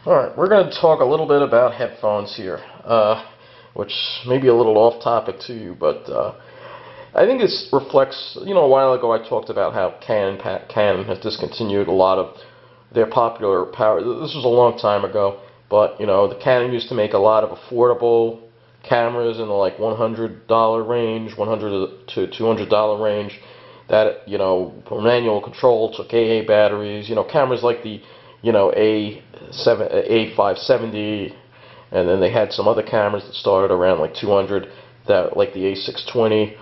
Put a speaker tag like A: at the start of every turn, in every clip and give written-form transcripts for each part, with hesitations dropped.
A: Alright, we're going to talk a little bit about headphones here, which may be a little off topic to you, but I think this reflects, a while ago I talked about how Canon has discontinued a lot of their popular power. This was a long time ago, but, the Canon used to make a lot of affordable cameras in the like $100 range, $100 to $200 range, that, for manual control, took AA batteries, cameras like the A570, and then they had some other cameras that started around like 200, that like the A620,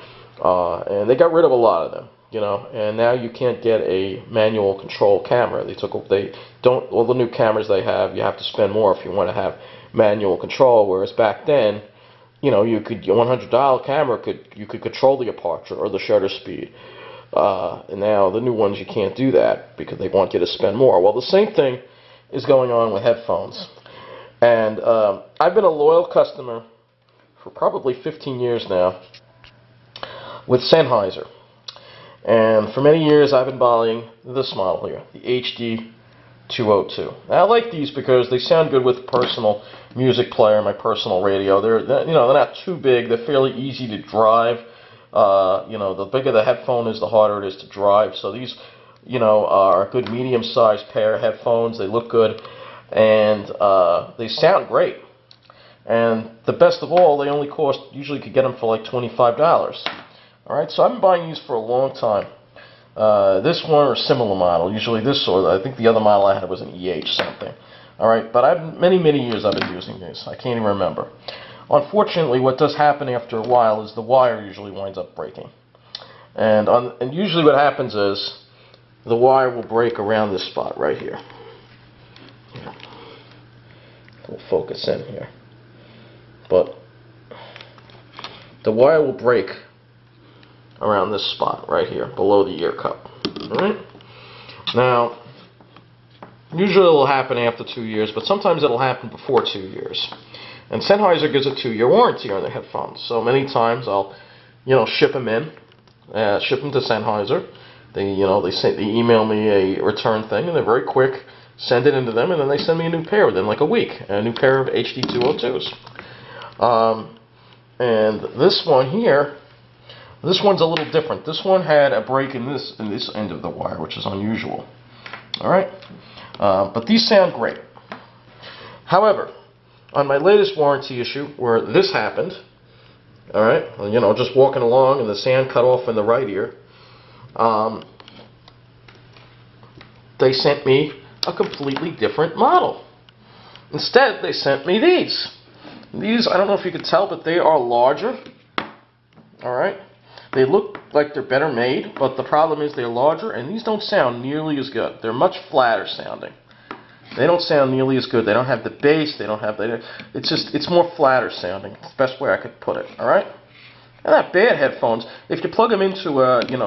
A: and they got rid of a lot of them, and now you can't get a manual control camera. All the new cameras they have, you have to spend more if you want to have manual control, whereas back then, you could, a $100 camera you could control the aperture or the shutter speed. And now the new ones you can't do that because they want you to spend more. Well, the same thing is going on with headphones. And I've been a loyal customer for probably 15 years now with Sennheiser. And for many years I've been buying this model here, the HD202. Now, I like these because they sound good with personal music player, my personal radio. They're not too big. They're fairly easy to drive. The bigger the headphone is, the harder it is to drive. So these, are a good medium-sized pair of headphones. They look good, and they sound great. And the best of all, they only cost, usually could get them for like $25. All right, so I've been buying these for a long time. This one or a similar model, usually this, or I think the other model I had was an EH something. All right, but many years I've been using these. I can't even remember. Unfortunately, what does happen after a while is the wire usually winds up breaking. And usually what happens is the wire will break around this spot right here. We'll focus in here. But the wire will break around this spot right here, below the ear cup. Alright? Now, usually it will happen after 2 years, but sometimes it will happen before 2 years. And Sennheiser gives a 2-year warranty on the headphones. So many times I'll, ship them in, ship them to Sennheiser. They email me a return thing, and they're very quick. Send it into them, and then they send me a new pair within like a week, a new pair of HD202s. And this one here, this one's a little different. This one had a break in this end of the wire, which is unusual. All right, but these sound great. However, on my latest warranty issue, where this happened, all right, just walking along and the sound cut off in the right ear, they sent me a completely different model. Instead, they sent me these. These, I don't know if you can tell, but they are larger. All right, they look like they're better made, but the problem is they're larger, and these don't sound nearly as good. They're much flatter sounding. They don't sound nearly as good. They don't have the bass. It's more flatter sounding. It's the best way I could put it. All right. They're not bad headphones. If you plug them into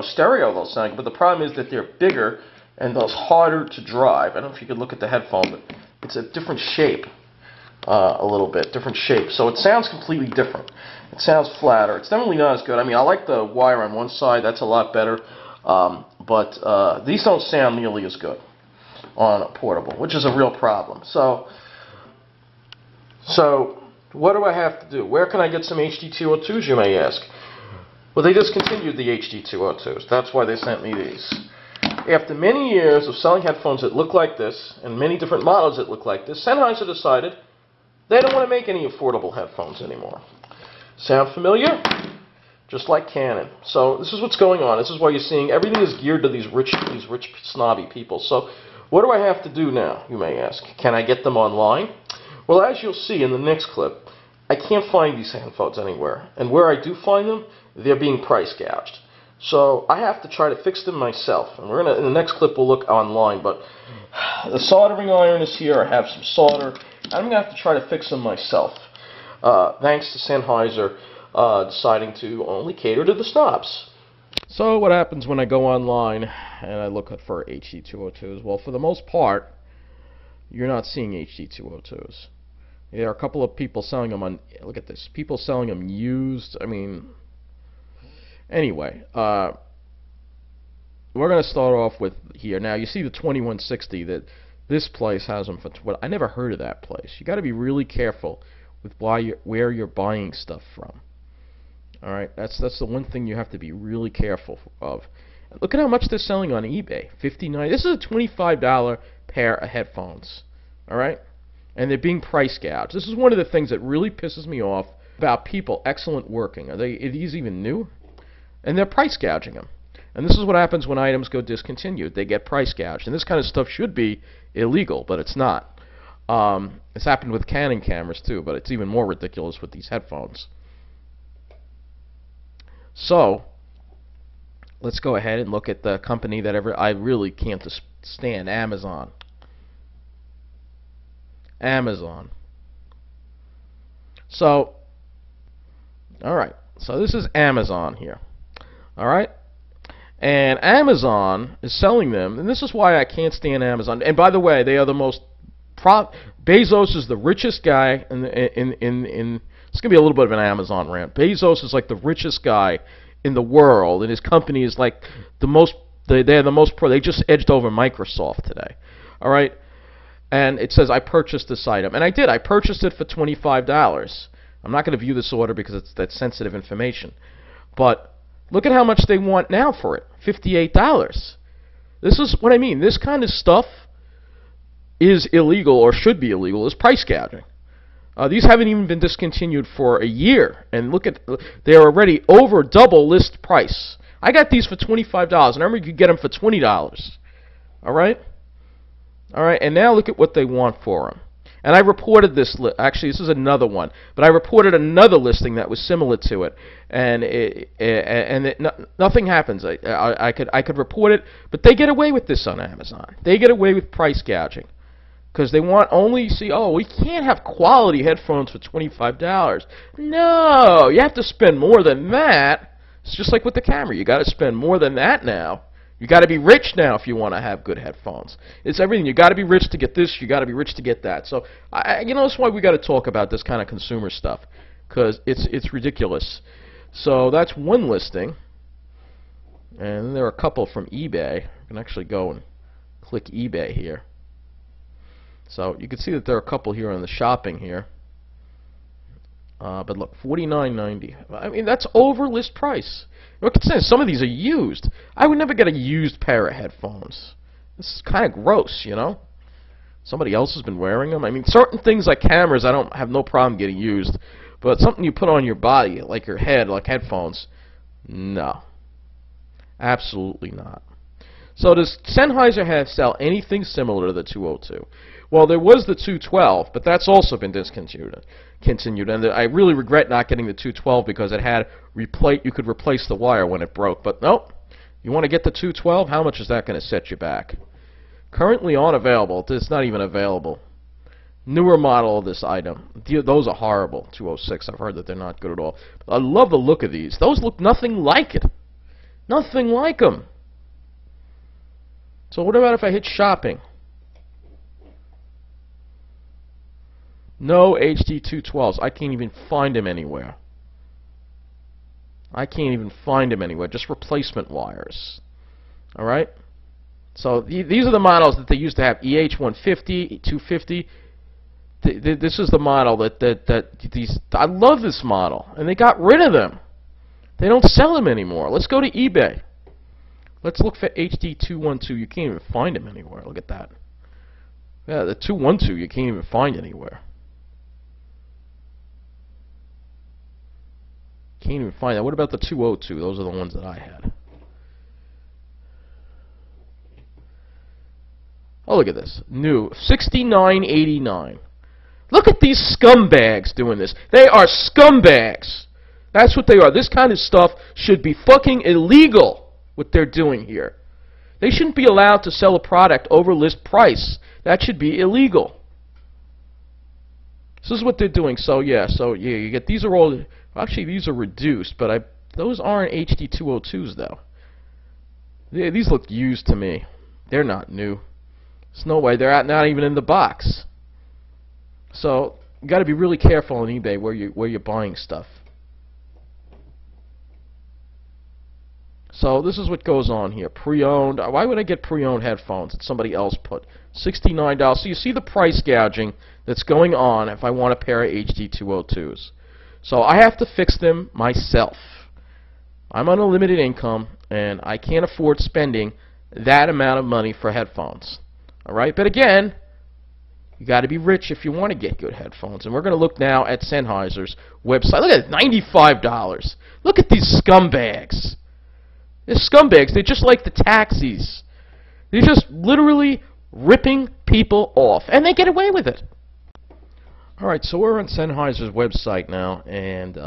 A: stereo, they'll sound good. But the problem is that they're bigger and they're harder to drive. I don't know if you could look at the headphone, but it's a different shape, a little bit different shape. So it sounds completely different. It sounds flatter. It's definitely not as good. I mean, I like the wire on one side. That's a lot better. But these don't sound nearly as good on a portable, which is a real problem. So what do I have to do? Where can I get some HD202s, you may ask? Well, they discontinued the HD202s. That's why they sent me these. After many years of selling headphones that look like this, and many different models that look like this, Sennheiser decided they don't want to make any affordable headphones anymore. Sound familiar? Just like Canon. So this is what's going on. This is why you're seeing everything is geared to these rich, snobby people. So what do I have to do now, you may ask? Can I get them online? Well, as you'll see in the next clip, I can't find these headphones anywhere. And where I do find them, they're being price gouged. So I have to try to fix them myself. And in the next clip, we'll look online. But the soldering iron is here. I have some solder. I'm going to have to try to fix them myself. Thanks to Sennheiser deciding to only cater to the snobs. So what happens when I go online and I look for HD202s? Well, for the most part, you're not seeing HD202s. There are a couple of people selling them on, look at this, people selling them used. I mean, anyway, we're going to start off with here. Now, you see the 2160, that This place has them for I never heard of that place. You got to be really careful with where you're buying stuff from. All right, that's the one thing you have to be really careful of. Look at how much they're selling on eBay. $59. This is a $25 pair of headphones. All right, and they're being price gouged. This is one of the things that really pisses me off about people. Excellent working. Are these even new? And they're price gouging them. And this is what happens when items go discontinued. They get price gouged. And this kind of stuff should be illegal, but it's not. It's happened with Canon cameras too, but it's even more ridiculous with these headphones. So let's go ahead and look at the company that I really can't stand, Amazon. Amazon. So, alright, so this is Amazon here. Alright? And Amazon is selling them, and this is why I can't stand Amazon. And by the way, they are the most Bezos is the richest guy in it's going to be a little bit of an Amazon rant. Bezos is like the richest guy in the world, and his company is like the most, they're the most pro. They just edged over Microsoft today. All right? And it says, I purchased this item. And I did. I purchased it for $25. I'm not going to view this order because that's sensitive information. But look at how much they want now for it. $58. This is what I mean. This kind of stuff is illegal, or should be illegal, is price gouging. These haven't even been discontinued for a year, and look at, they're already over double list price. I got these for $25, and I remember you could get them for $20. All right, and now look at what they want for them. And I reported this. Actually, this is another one, but I reported another listing that was similar to it, and nothing happens. I could report it, but they get away with this on Amazon. They get away with price gouging. Because they want only, see, oh, we can't have quality headphones for $25. No, you have to spend more than that. It's just like with the camera. You got to spend more than that now. You got to be rich now if you want to have good headphones. It's everything. You got to be rich to get this. You got to be rich to get that. So, you know, that's why we got to talk about this kind of consumer stuff, because it's ridiculous. So that's one listing, and there are a couple from eBay. You can actually go and click eBay here. So you can see that there are a couple here on the shopping here. But look, $49.90. I mean, that's over list price. Look at this. Some of these are used. I would never get a used pair of headphones. This is kind of gross, you know. Somebody else has been wearing them. I mean, certain things like cameras, I don't have no problem getting used. But something you put on your body, like your head, like headphones, no. Absolutely not. So does Sennheiser sell anything similar to the 202? Well, there was the 212, but that's also been discontinued. And I really regret not getting the 212 because it had you could replace the wire when it broke. But nope. You want to get the 212? How much is that going to set you back? Currently unavailable. It's not even available. Newer model of this item. Those are horrible. 206. I've heard that they're not good at all. But I love the look of these. Those look nothing like it. Nothing like them. So what about if I hit shopping? No HD 212s. I can't even find them anywhere. I can't even find them anywhere. Just replacement wires. Alright? So these are the models that they used to have. EH150, 250. This is the model that I love this model. And they got rid of them. They don't sell them anymore. Let's go to eBay. Let's look for HD 212. You can't even find them anywhere. Look at that. Yeah, the 212 you can't even find anywhere. Can't even find that. What about the 202? Those are the ones that I had. Oh, look at this. New. $69.89. Look at these scumbags doing this. They are scumbags. That's what they are. This kind of stuff should be fucking illegal, what they're doing here. They shouldn't be allowed to sell a product over list price. That should be illegal. This is what they're doing. So yeah, you get, these are all, actually these are reduced, but those aren't HD 202s though. These look used to me. They're not new. There's no way. They're not even in the box. So you got to be really careful on eBay where you're buying stuff. So this is what goes on here. Pre-owned. Why would I get pre-owned headphones that somebody else put $69. So you see the price gouging that's going on if I want a pair of HD202s. So I have to fix them myself. I'm on a limited income, and I can't afford spending that amount of money for headphones. Alright, but again, you got to be rich if you want to get good headphones. And we're going to look now at Sennheiser's website. Look at it, $95. Look at these scumbags. They're scumbags. They're just like the taxis. They're just literally ripping people off, and they get away with it. Alright, so we're on Sennheiser's website now, and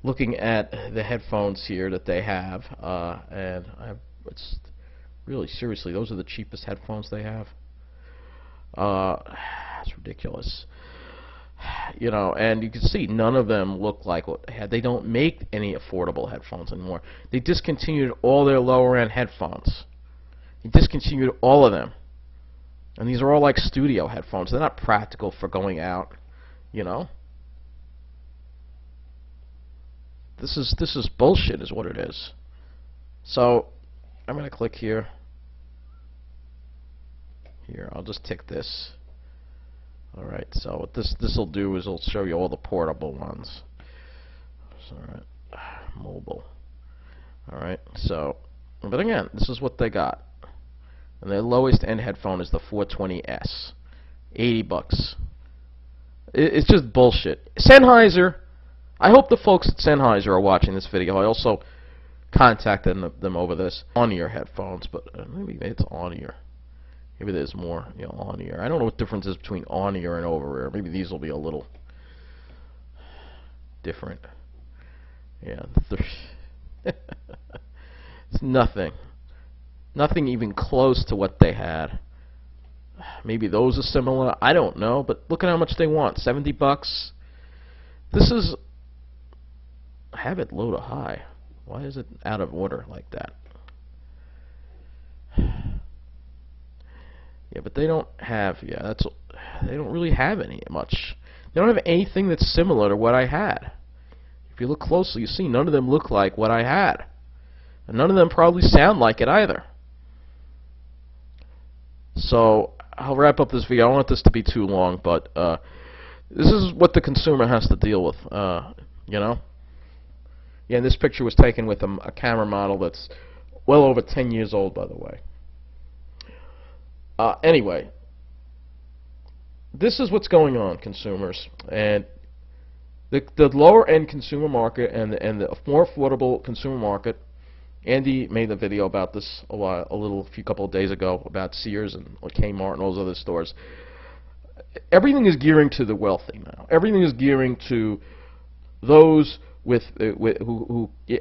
A: looking at the headphones here that they have, and it's really, seriously, those are the cheapest headphones they have. It's ridiculous. You know, and you can see none of them look like what they had. They don't make any affordable headphones anymore. They discontinued all their lower-end headphones. They discontinued all of them. And these are all like studio headphones. They're not practical for going out, you know. This is bullshit is what it is. So I'm going to click here. Here, I'll just tick this. Alright, so what this will do is it'll show you all the portable ones. Alright, mobile. Alright, so, but again, this is what they got. And their lowest end headphone is the 420S. $80. It's just bullshit. Sennheiser, I hope the folks at Sennheiser are watching this video. I also contacted them over this on-ear headphones, but maybe it's on-ear. Maybe there's more, you know, on-ear. I don't know what the difference is between on-ear and over-ear. Maybe these will be a little different. Yeah, it's nothing. Nothing even close to what they had. Maybe those are similar. I don't know, but look at how much they want. $70. This is... I have it low to high. Why is it out of order like that? Yeah, but they don't have, they don't really have any much. They don't have anything that's similar to what I had. If you look closely, you see none of them look like what I had. And none of them probably sound like it either. So, I'll wrap up this video. I don't want this to be too long, but this is what the consumer has to deal with, you know? Yeah, and this picture was taken with a camera model that's well over 10 years old, by the way. Anyway, this is what's going on, consumers, and the lower end consumer market and the more affordable consumer market. Andy made a video about this a few couple of days ago about Sears and Kmart and all those other stores. Everything is gearing to the wealthy now. Everything is gearing to those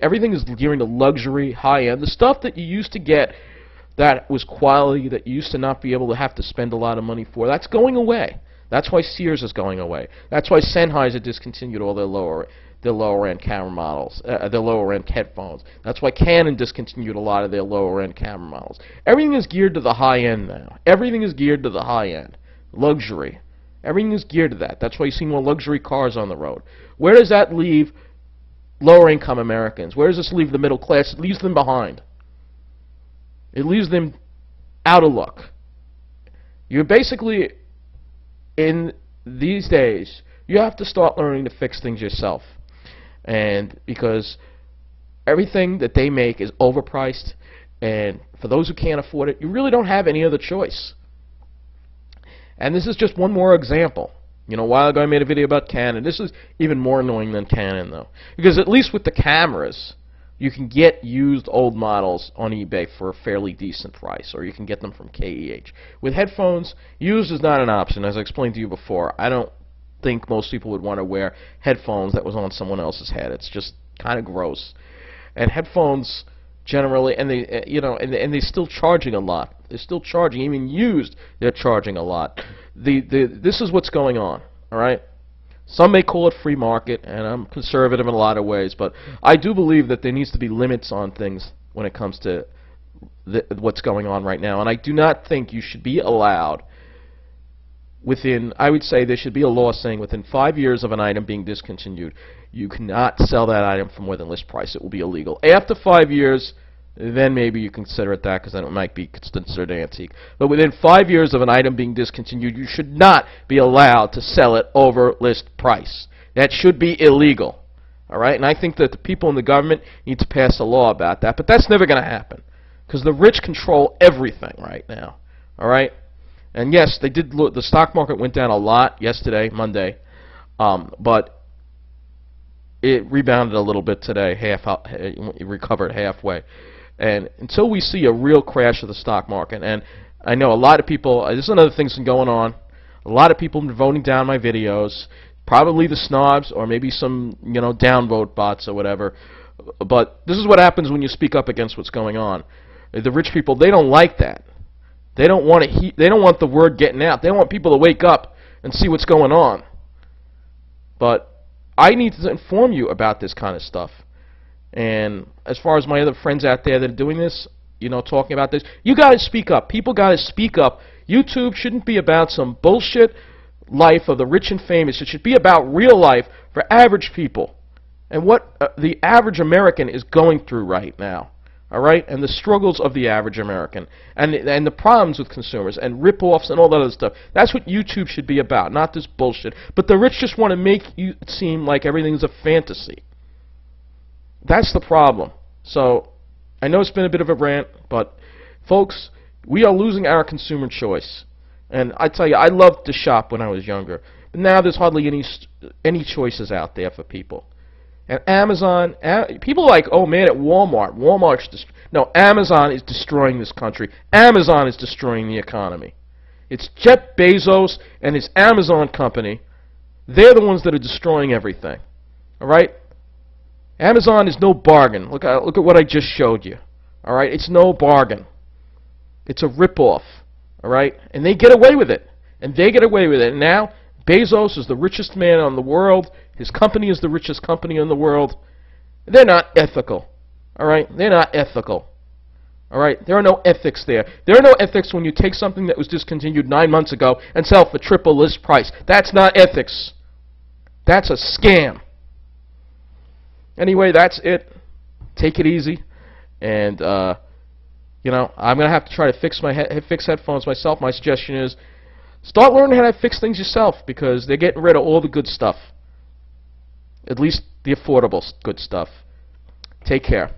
A: everything is gearing to luxury, high end, the stuff that you used to get. That was quality that you used to not be able to have to spend a lot of money for. That's going away. That's why Sears is going away. That's why Sennheiser discontinued all their lower end camera models, their lower end headphones. That's why Canon discontinued a lot of their lower end camera models. Everything is geared to the high end now. Everything is geared to the high end. Luxury. Everything is geared to that. That's why you see more luxury cars on the road. Where does that leave lower income Americans? Where does this leave the middle class? It leaves them behind. It leaves them out of luck. You're basically, in these days, you have to start learning to fix things yourself. And because everything that they make is overpriced, and for those who can't afford it, you really don't have any other choice. And this is just one more example. You know, a while ago I made a video about Canon. This is even more annoying than Canon, though. Because at least with the cameras, you can get used old models on eBay for a fairly decent price, or you can get them from KEH. With headphones, used is not an option. As I explained to you before, I don't think most people would want to wear headphones that was on someone else's head. It's just kind of gross. And headphones generally, and they, you know, and they're still charging a lot. They're still charging, even used, they're charging a lot. This is what's going on. All right. Some may call it free market, and I'm conservative in a lot of ways, but I do believe that there needs to be limits on things when it comes to what's going on right now. And I do not think you should be allowed within, I would say there should be a law saying within 5 years of an item being discontinued, you cannot sell that item for more than list price. It will be illegal. After 5 years, then maybe you consider it that, because then it might be considered antique. But within 5 years of an item being discontinued, you should not be allowed to sell it over list price. That should be illegal. All right? And I think that the people in the government need to pass a law about that, but that's never going to happen, because the rich control everything right now. All right? And yes, they did look, the stock market went down a lot yesterday, Monday, but it rebounded a little bit today, it recovered halfway. And until we see a real crash of the stock market, and I know a lot of people, this is another thing that's going on, a lot of people have been voting down my videos, probably the snobs or maybe some, downvote bots or whatever. But this is what happens when you speak up against what's going on. The rich people, they don't like that. They don't want they don't want the word getting out. They want people to wake up and see what's going on. But I need to inform you about this kind of stuff. And as far as my other friends out there that are doing this, talking about this, you got to speak up. People got to speak up. YouTube shouldn't be about some bullshit life of the rich and famous. It should be about real life for average people and what the average American is going through right now. All right, and the struggles of the average American, and the problems with consumers, and rip-offs, and all that other stuff. That's what YouTube should be about, not this bullshit. But the rich just want to make you seem like everything's a fantasy. That's the problem. So, I know it's been a bit of a rant, but, folks, we are losing our consumer choice. And I tell you, I loved to shop when I was younger. But now there's hardly any choices out there for people. And Amazon, people are like, oh man, at Walmart. No, Amazon is destroying this country. Amazon is destroying the economy. It's Jeff Bezos and his Amazon company. They're the ones that are destroying everything. All right? Amazon is no bargain. Look at what I just showed you. All right? It's no bargain. It's a ripoff. All right? And they get away with it. And they get away with it. And now Bezos is the richest man in the world. His company is the richest company in the world. They're not ethical. All right? They're not ethical. All right? There are no ethics there. There are no ethics when you take something that was discontinued 9 months ago and sell it for triple list price. That's not ethics. That's a scam. Anyway, that's it. Take it easy. And, I'm going to have to try to fix fix headphones myself. My suggestion is start learning how to fix things yourself, because they're getting rid of all the good stuff. At least the affordable good stuff. Take care.